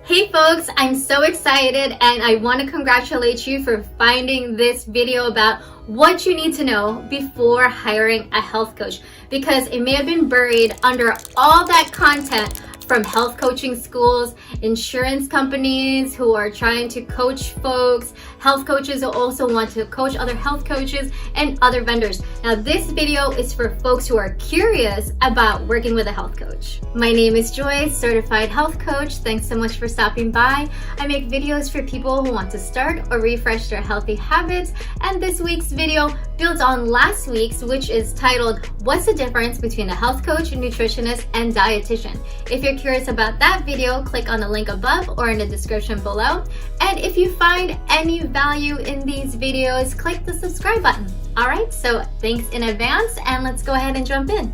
Hey folks, I'm so excited and I want to congratulate you for finding this video about what you need to know before hiring a health coach, because it may have been buried under all that content from health coaching schools, insurance companies who are trying to coach folks, health coaches who also want to coach other health coaches, and other vendors. Now this video is for folks who are curious about working with a health coach. My name is Joy, certified health coach. Thanks so much for stopping by. I make videos for people who want to start or refresh their healthy habits, and this week's video builds on last week's, which is titled, What's the Difference Between a Health Coach, Nutritionist, and Dietitian? If you're curious about that video, click on the link above or in the description below. And if you find any value in these videos, click the subscribe button. All right, so thanks in advance, and let's go ahead and jump in.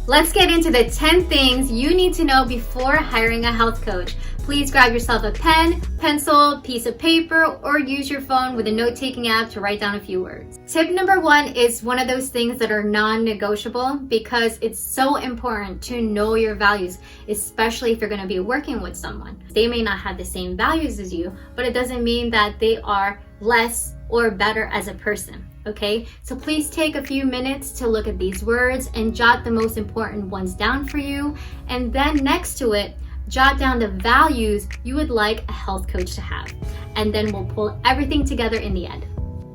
Let's get into the 10 things you need to know before hiring a health coach. Please grab yourself a pen, pencil, piece of paper, or use your phone with a note-taking app to write down a few words. Tip number 1 is one of those things that are non-negotiable because it's so important to know your values, especially if you're going to be working with someone. They may not have the same values as you, but it doesn't mean that they are less or better as a person. Okay, so please take a few minutes to look at these words and jot the most important ones down for you. And then next to it, jot down the values you would like a health coach to have. And then we'll pull everything together in the end.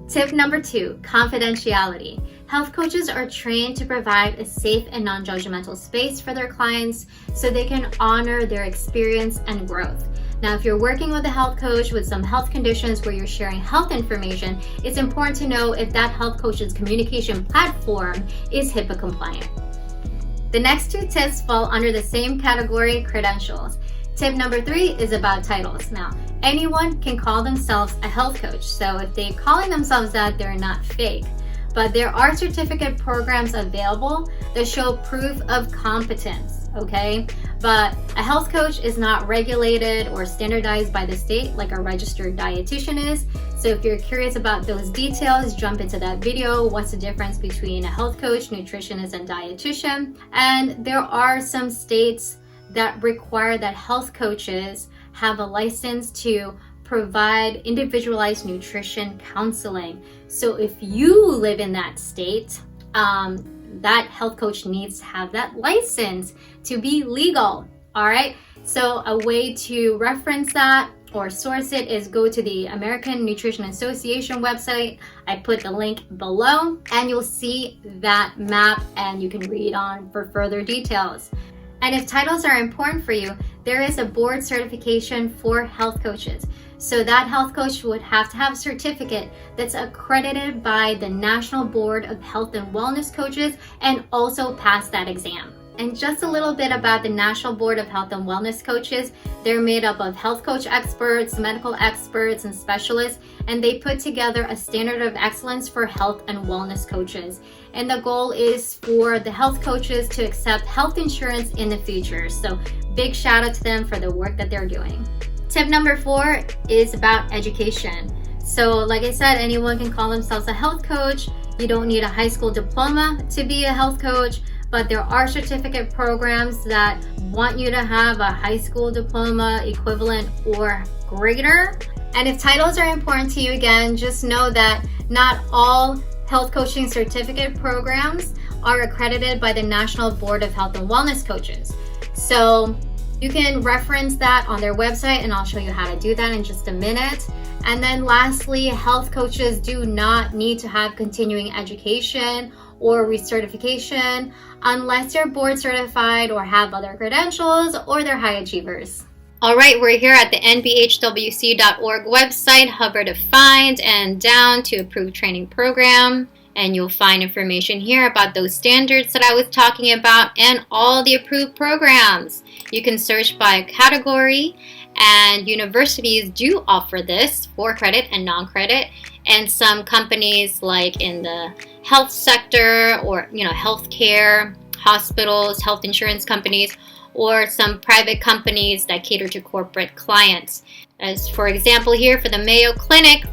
Tip number 2, confidentiality. Health coaches are trained to provide a safe and non-judgmental space for their clients so they can honor their experience and growth. Now, if you're working with a health coach with some health conditions where you're sharing health information, it's important to know if that health coach's communication platform is HIPAA compliant. The next 2 tips fall under the same category, credentials. Tip number 3 is about titles. Now, anyone can call themselves a health coach, so if they're calling themselves that, they're not fake. But there are certificate programs available that show proof of competence, okay? But a health coach is not regulated or standardized by the state like a registered dietitian is. So if you're curious about those details, jump into that video, what's the difference between a health coach, nutritionist, and dietitian. And there are some states that require that health coaches have a license to provide individualized nutrition counseling. So if you live in that state, that health coach needs to have that license to be legal. All right, so a way to reference that or source it is go to the American Nutrition Association website. I put the link below and you'll see that map and you can read on for further details. And if titles are important for you, there is a board certification for health coaches. So that health coach would have to have a certificate that's accredited by the National Board of Health and Wellness Coaches and also pass that exam. And just a little bit about the National Board of Health and Wellness Coaches. They're made up of health coach experts, medical experts, and specialists, and they put together a standard of excellence for health and wellness coaches. And the goal is for the health coaches to accept health insurance in the future. So big shout out to them for the work that they're doing. Tip number 4 is about education. So like I said, anyone can call themselves a health coach. You don't need a high school diploma to be a health coach, but there are certificate programs that want you to have a high school diploma equivalent or greater. And if titles are important to you, again, just know that not all health coaching certificate programs are accredited by the National Board of Health and Wellness Coaches. So you can reference that on their website, and I'll show you how to do that in just a minute. And then lastly, health coaches do not need to have continuing education or recertification unless you're board certified or have other credentials or they're high achievers. All right, we're here at the nbhwc.org website, hover to find and down to approved training program. And you'll find information here about those standards that I was talking about and all the approved programs. You can search by category, and universities do offer this for credit and non-credit. And some companies like in the health sector or, healthcare, hospitals, health insurance companies, or some private companies that cater to corporate clients. As for example here for the Mayo Clinic,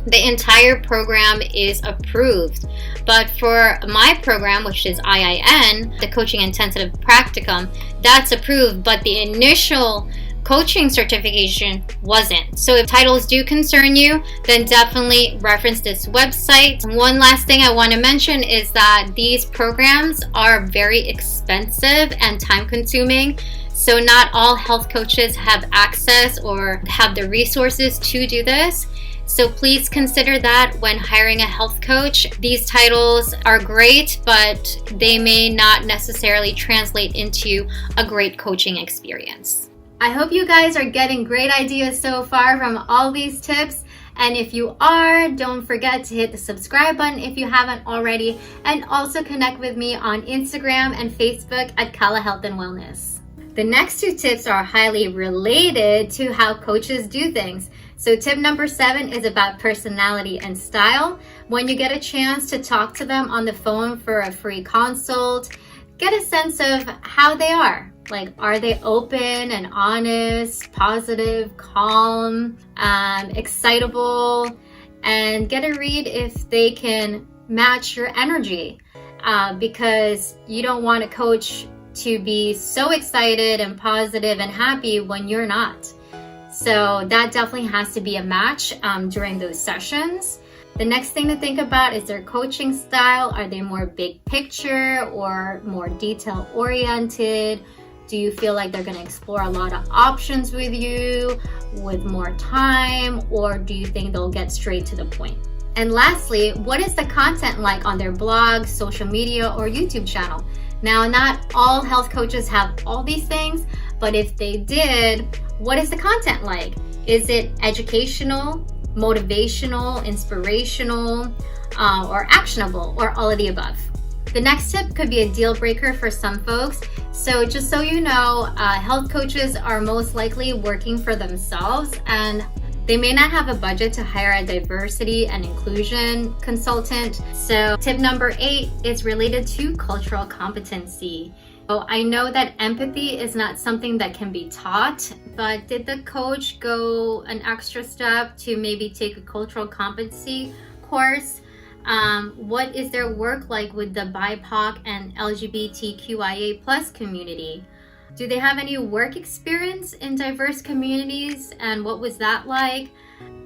the entire program is approved. But for my program, which is IIN, the Coaching Intensive Practicum, that's approved, but the initial coaching certification wasn't. So if titles do concern you, then definitely reference this website. One last thing I want to mention is that these programs are very expensive and time consuming. So not all health coaches have access or have the resources to do this. So please consider that when hiring a health coach. These titles are great, but they may not necessarily translate into a great coaching experience. I hope you guys are getting great ideas so far from all these tips. And if you are, don't forget to hit the subscribe button if you haven't already, and also connect with me on Instagram and Facebook at Kala Health and Wellness. The next two tips are highly related to how coaches do things. So tip number 7 is about personality and style. When you get a chance to talk to them on the phone for a free consult, get a sense of how they are. Like, are they open and honest, positive, calm, excitable, and get a read if they can match your energy, because you don't want a coach to be so excited and positive and happy when you're not. So that definitely has to be a match during those sessions. The next thing to think about is their coaching style. Are they more big picture or more detail oriented? Do you feel like they're going to explore a lot of options with you with more time, or do you think they'll get straight to the point? And lastly, what is the content like on their blog, social media, or YouTube channel? Now, not all health coaches have all these things, but if they did, what is the content like? Is it educational, motivational, inspirational, or actionable, or all of the above? The next tip could be a deal breaker for some folks. So just so you know, health coaches are most likely working for themselves, and they may not have a budget to hire a diversity and inclusion consultant. So tip number 8 is related to cultural competency. So I know that empathy is not something that can be taught, but did the coach go an extra step to maybe take a cultural competency course? What is their work like with the BIPOC and LGBTQIA+ community? Do they have any work experience in diverse communities, and what was that like?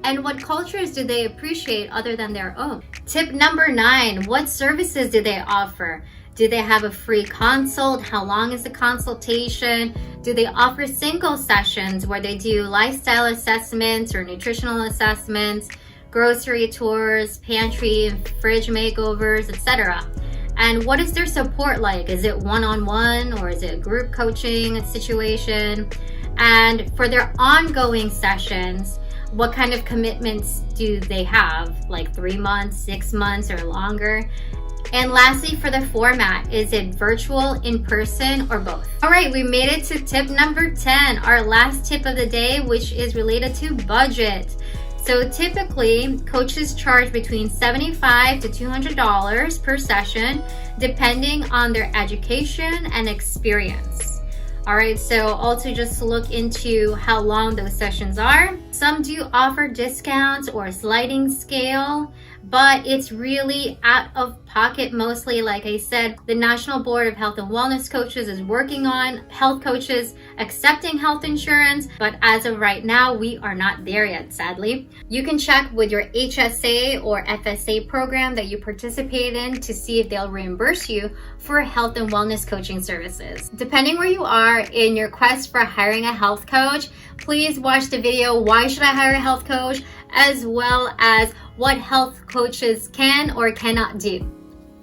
And what cultures do they appreciate other than their own? Tip number 9, what services do they offer? Do they have a free consult? How long is the consultation? Do they offer single sessions where they do lifestyle assessments or nutritional assessments, grocery tours, pantry and fridge makeovers, etc.? And what is their support like? Is it one-on-one, or is it a group coaching situation? And for their ongoing sessions, what kind of commitments do they have? Like 3 months, 6 months, or longer? And lastly, for the format, is it virtual, in person, or both? All right, we made it to tip number 10, our last tip of the day, which is related to budget. So typically, coaches charge between $75 to $200 per session, depending on their education and experience. All right, so also just look into how long those sessions are. Some do offer discounts or a sliding scale, but it's really out of pocket mostly. Like I said, the National Board of Health and Wellness Coaches is working on health coaches accepting health insurance, but as of right now, we are not there yet, sadly. You can check with your HSA or FSA program that you participate in to see if they'll reimburse you for health and wellness coaching services. Depending where you are in your quest for hiring a health coach, please watch the video, Why Should I Hire a Health Coach?, as well as what health coaches can or cannot do.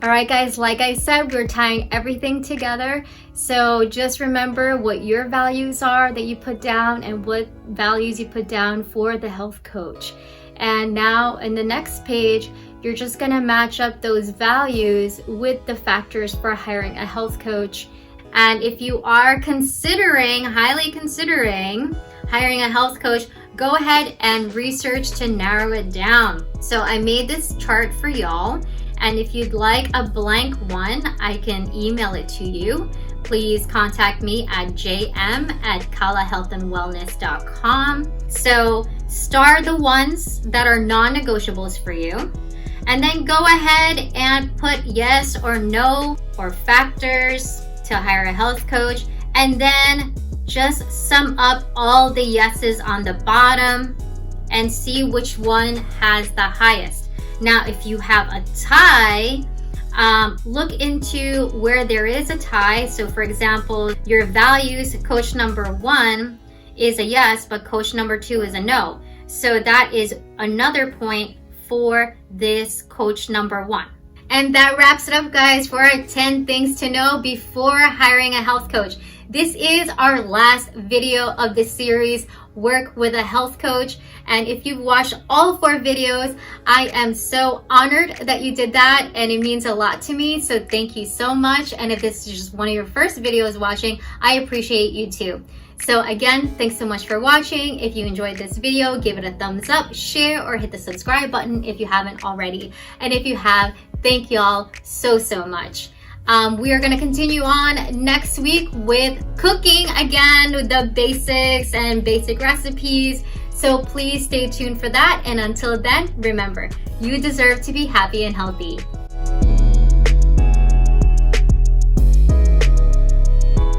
All right, guys, like I said, we're tying everything together. So just remember what your values are that you put down and what values you put down for the health coach. And now in the next page, you're just gonna match up those values with the factors for hiring a health coach. And if you are highly considering hiring a health coach, go ahead and research to narrow it down. So I made this chart for y'all, and if you'd like a blank one, I can email it to you. Please contact me at jm@kalahealthandwellness.com. So star the ones that are non-negotiables for you, and then go ahead and put yes or no or factors to hire a health coach, and then just sum up all the yeses on the bottom and see which one has the highest. Now, if you have a tie, look into where there is a tie. So for example, your values, coach number 1 is a yes, but coach number 2 is a no. So that is another point for this coach number 1. And that wraps it up, guys, for our 10 things to know before hiring a health coach. This is our last video of this series, Work with a Health Coach. And if you've watched all 4 videos, I am so honored that you did that, and it means a lot to me. So thank you so much. And if this is just one of your first videos watching, I appreciate you too. So again, thanks so much for watching. If you enjoyed this video, give it a thumbs up, share, or hit the subscribe button if you haven't already. And if you have, thank y'all so much. We are going to continue on next week with cooking again, with the basics and basic recipes. So please stay tuned for that. And until then, remember, you deserve to be happy and healthy.